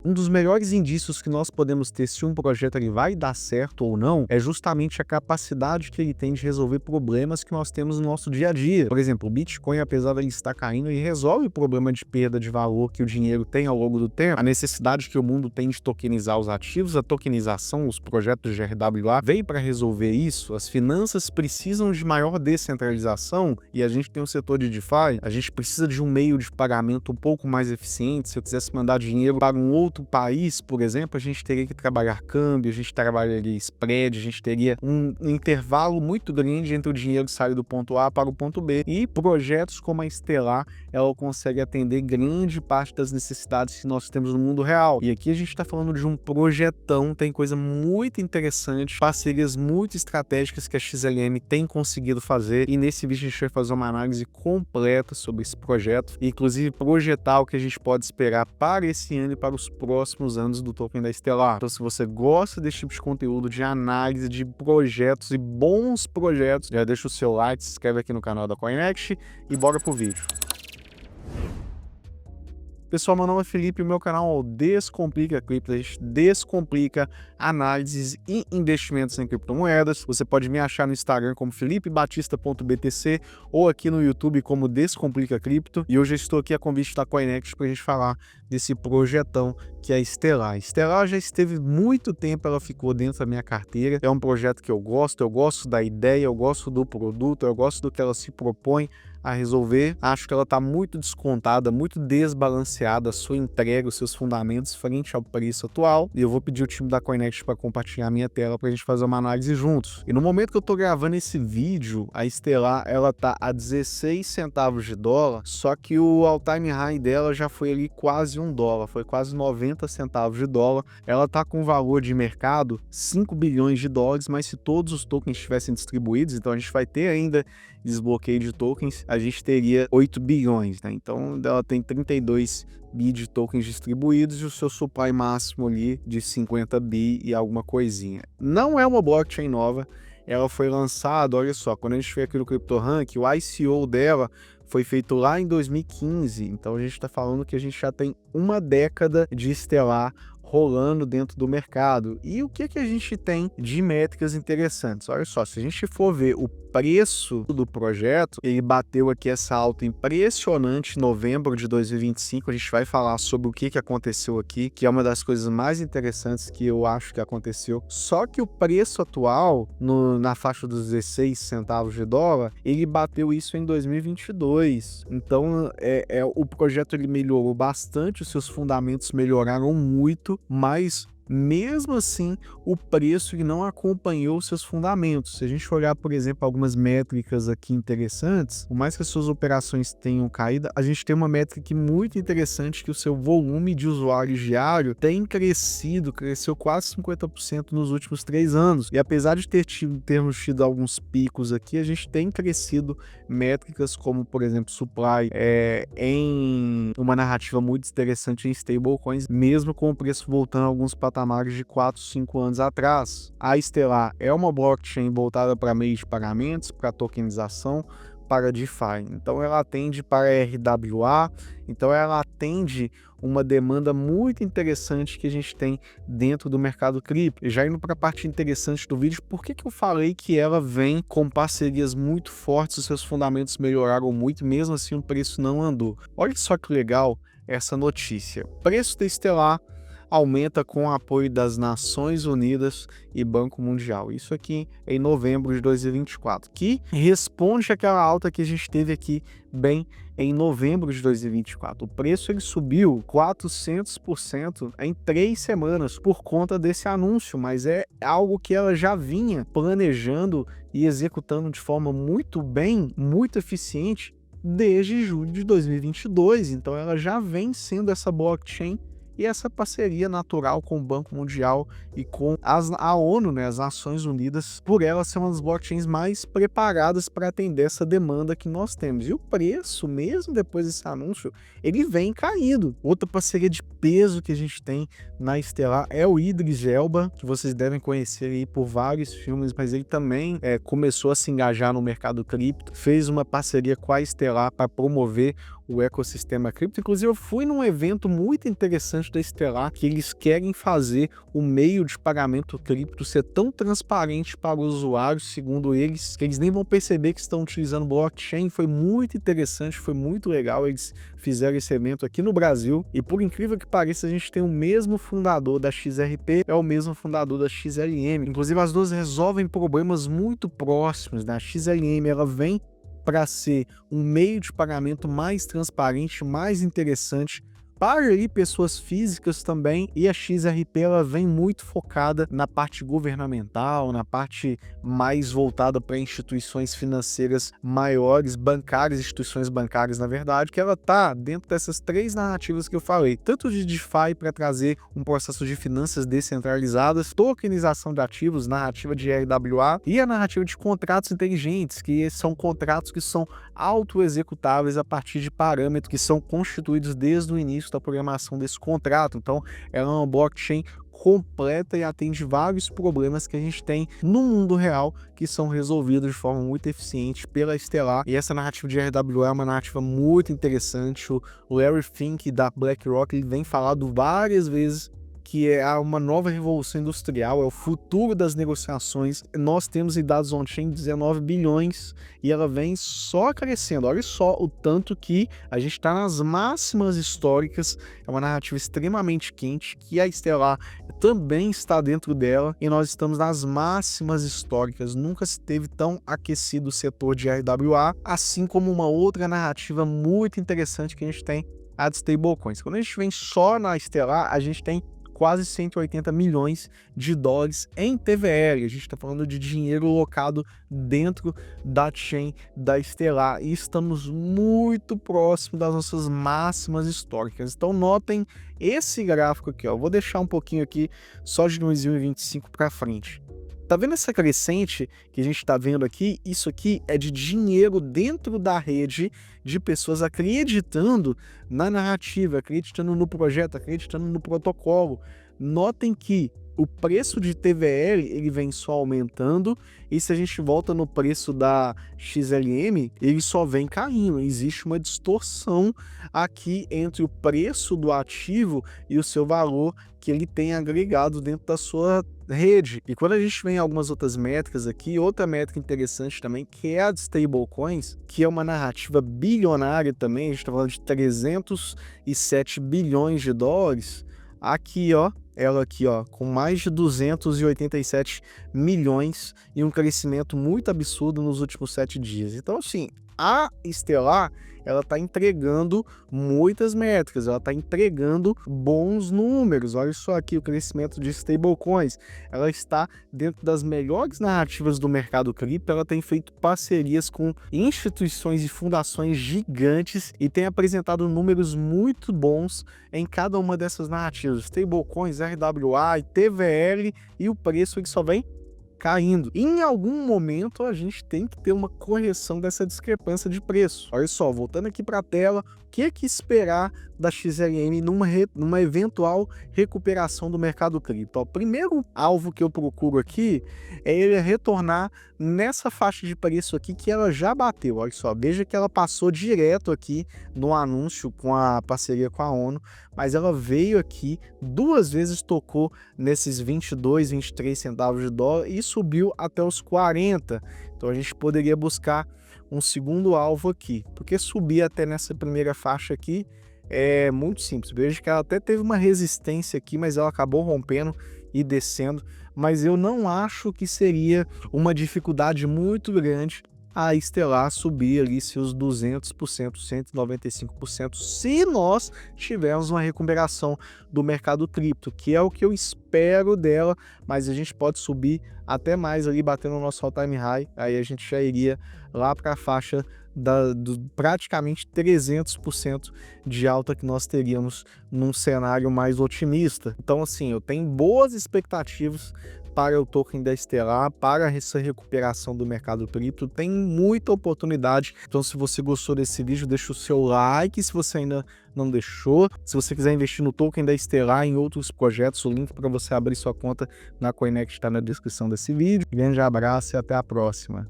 Um dos melhores indícios que nós podemos ter se um projeto ele vai dar certo ou não é justamente a capacidade que ele tem de resolver problemas que nós temos no nosso dia a dia. Por exemplo, o Bitcoin, apesar de ele estar caindo, ele resolve o problema de perda de valor que o dinheiro tem ao longo do tempo, a necessidade que o mundo tem de tokenizar os ativos, a tokenização, os projetos de RWA veio para resolver isso. As finanças precisam de maior descentralização e a gente tem um setor de DeFi, a gente precisa de um meio de pagamento um pouco mais eficiente. Se eu quisesse mandar dinheiro para um outro país, por exemplo, a gente teria que trabalhar câmbio, a gente trabalharia spread, a gente teria um intervalo muito grande entre o dinheiro que sai do ponto A para o ponto B. E projetos como a Stellar, ela consegue atender grande parte das necessidades que nós temos no mundo real. E aqui a gente está falando de um projetão, tem coisa muito interessante, parcerias muito estratégicas que a XLM tem conseguido fazer, e nesse vídeo a gente vai fazer uma análise completa sobre esse projeto, e inclusive projetar o que a gente pode esperar para esse ano e para os próximos anos do token da Stellar. Então, se você gosta desse tipo de conteúdo, de análise de projetos e bons projetos, já deixa o seu like, se inscreve aqui no canal da CoinExt e bora pro vídeo. Pessoal, meu nome é Felipe e o meu canal é o Descomplica Cripto. A gente descomplica análises e investimentos em criptomoedas. Você pode me achar no Instagram como felipebatista.btc ou aqui no YouTube como Descomplica Cripto. E hoje eu estou aqui a convite da CoinExt para a gente falar desse projetão que é a Stellar. A Stellar já esteve muito tempo, ela ficou dentro da minha carteira. É um projeto que eu gosto da ideia, eu gosto do produto, eu gosto do que ela se propõe a resolver. Acho que ela está muito descontada, muito desbalanceada a sua entrega, os seus fundamentos frente ao preço atual. E eu vou pedir o time da CoinExt para compartilhar a minha tela para a gente fazer uma análise juntos. E no momento que eu estou gravando esse vídeo, a Stellar ela tá a 16 centavos de dólar, só que o all-time high dela já foi ali quase $1, foi quase 90 centavos de dólar. Ela tá com valor de mercado 5 bilhões de dólares, mas se todos os tokens estivessem distribuídos, então a gente vai ter ainda desbloqueio de tokens, a gente teria 8 bilhões, né? Então ela tem 32 bi de tokens distribuídos e o seu supply máximo ali de 50 bi e alguma coisinha. Não é uma blockchain nova, ela foi lançada, olha só, quando a gente vê aqui no CryptoRank, o ICO dela foi feito lá em 2015, então a gente está falando que a gente já tem uma década de Stellar rolando dentro do mercado. E o que a gente tem de métricas interessantes? Olha só, se a gente for ver o preço do projeto, ele bateu aqui essa alta impressionante em novembro de 2025. A gente vai falar sobre o que aconteceu aqui, que é uma das coisas mais interessantes que eu acho que aconteceu. Só que o preço atual, na faixa dos 16 centavos de dólar, ele bateu isso em 2022. Então, o projeto ele melhorou bastante, os seus fundamentos melhoraram muito, mas mesmo assim, o preço ele não acompanhou seus fundamentos. Se a gente olhar, por exemplo, algumas métricas aqui interessantes, por mais que as suas operações tenham caído, a gente tem uma métrica muito interessante que o seu volume de usuários diário tem crescido, cresceu quase 50% nos últimos 3 anos. E apesar de termos tido alguns picos aqui, a gente tem crescido métricas como, por exemplo, supply em uma narrativa muito interessante em stablecoins, mesmo com o preço voltando a alguns patamares de 4, 5 anos atrás. A Stellar é uma blockchain voltada para meios de pagamentos, para tokenização, para DeFi. Então ela atende para RWA, então ela atende uma demanda muito interessante que a gente tem dentro do mercado cripto. E já indo para a parte interessante do vídeo, por que eu falei que ela vem com parcerias muito fortes, os seus fundamentos melhoraram muito, mesmo assim o preço não andou? Olha só que legal essa notícia. O preço da Stellar aumenta com o apoio das Nações Unidas e Banco Mundial. Isso aqui em novembro de 2024, que responde àquela alta que a gente teve aqui bem em novembro de 2024. O preço ele subiu 400% em 3 semanas por conta desse anúncio, mas é algo que ela já vinha planejando e executando de forma muito bem, muito eficiente desde julho de 2022. Então ela já vem sendo essa blockchain e essa parceria natural com o Banco Mundial e com a ONU, né, as Nações Unidas, por ela ser uma das blockchains mais preparadas para atender essa demanda que nós temos. E o preço, mesmo depois desse anúncio, ele vem caindo. Outra parceria de peso que a gente tem na Stellar é o Idris Elba, que vocês devem conhecer aí por vários filmes, mas ele também começou a se engajar no mercado cripto, fez uma parceria com a Stellar para promover o ecossistema cripto. Inclusive, eu fui num evento muito interessante da Stellar, que eles querem fazer o meio de pagamento cripto ser tão transparente para os usuários, segundo eles, que eles nem vão perceber que estão utilizando blockchain. Foi muito interessante, foi muito legal. Eles fizeram esse evento aqui no Brasil e, por incrível que pareça, a gente tem o mesmo fundador da XRP, é o mesmo fundador da XLM. Inclusive, as duas resolvem problemas muito próximos, né? A XLM, ela vem para ser um meio de pagamento mais transparente, mais interessante para ali pessoas físicas também, e a XRP ela vem muito focada na parte governamental, na parte mais voltada para instituições financeiras maiores, bancárias, instituições bancárias na verdade, que ela tá dentro dessas três narrativas que eu falei, tanto de DeFi para trazer um processo de finanças descentralizadas, tokenização de ativos, narrativa de RWA, e a narrativa de contratos inteligentes, que são contratos que são auto-executáveis a partir de parâmetros que são constituídos desde o início da programação desse contrato. Então, ela é uma blockchain completa e atende vários problemas que a gente tem no mundo real que são resolvidos de forma muito eficiente pela Stellar. E essa narrativa de RWA é uma narrativa muito interessante. O Larry Fink da BlackRock ele vem falando várias vezes que é uma nova revolução industrial, é o futuro das negociações. Nós temos em dados on-chain 19 bilhões e ela vem só crescendo. Olha só o tanto que a gente está nas máximas históricas, é uma narrativa extremamente quente, que a Stellar também está dentro dela e nós estamos nas máximas históricas. Nunca se teve tão aquecido o setor de RWA, assim como uma outra narrativa muito interessante que a gente tem, a de stablecoins. Quando a gente vem só na Stellar, a gente tem quase 180 milhões de dólares em TVL. A gente está falando de dinheiro locado dentro da chain da Stellar e estamos muito próximo das nossas máximas históricas. Então notem esse gráfico aqui, ó. Vou deixar um pouquinho aqui só de 2025 para frente. Tá vendo essa crescente que a gente tá vendo aqui? Isso aqui é de dinheiro dentro da rede de pessoas acreditando na narrativa, acreditando no projeto, acreditando no protocolo. Notem que o preço de TVL ele vem só aumentando e se a gente volta no preço da XLM, ele só vem caindo. Existe uma distorção aqui entre o preço do ativo e o seu valor que ele tem agregado dentro da sua rede. E quando a gente vem em algumas outras métricas aqui, outra métrica interessante também, que é a de stablecoins, que é uma narrativa bilionária também, a gente está falando de 307 bilhões de dólares, aqui ó, ela aqui ó, com mais de 287 milhões e um crescimento muito absurdo nos últimos 7 dias. Então assim, a Stellar ela está entregando muitas métricas, ela está entregando bons números. Olha só aqui o crescimento de stablecoins, ela está dentro das melhores narrativas do mercado cripto, ela tem feito parcerias com instituições e fundações gigantes e tem apresentado números muito bons em cada uma dessas narrativas, stablecoins, RWA e TVL, e o preço ele só vem caindo. Em algum momento a gente tem que ter uma correção dessa discrepância de preço. Olha só, voltando aqui para a tela, o que esperar da XLM numa eventual recuperação do mercado cripto? O primeiro alvo que eu procuro aqui é ele retornar nessa faixa de preço aqui que ela já bateu. Olha só, veja que ela passou direto aqui no anúncio com a parceria com a ONU, mas ela veio aqui, duas vezes tocou nesses 22, 23 centavos de dólar e subiu até os 40. Então a gente poderia buscar um segundo alvo aqui, porque subir até nessa primeira faixa aqui é muito simples. Veja que ela até teve uma resistência aqui, mas ela acabou rompendo e descendo, mas eu não acho que seria uma dificuldade muito grande a Stellar subir ali seus 200%, 195%, se nós tivermos uma recuperação do mercado cripto, que é o que eu espero dela, mas a gente pode subir até mais ali, batendo o nosso all-time high, aí a gente já iria lá para a faixa do praticamente 300% de alta que nós teríamos num cenário mais otimista. Então assim, eu tenho boas expectativas para o token da Stellar, para essa recuperação do mercado cripto, tem muita oportunidade. Então se você gostou desse vídeo, deixa o seu like, se você ainda não deixou, se você quiser investir no token da Stellar em outros projetos, o link para você abrir sua conta na Coinex está na descrição desse vídeo. Grande abraço e até a próxima.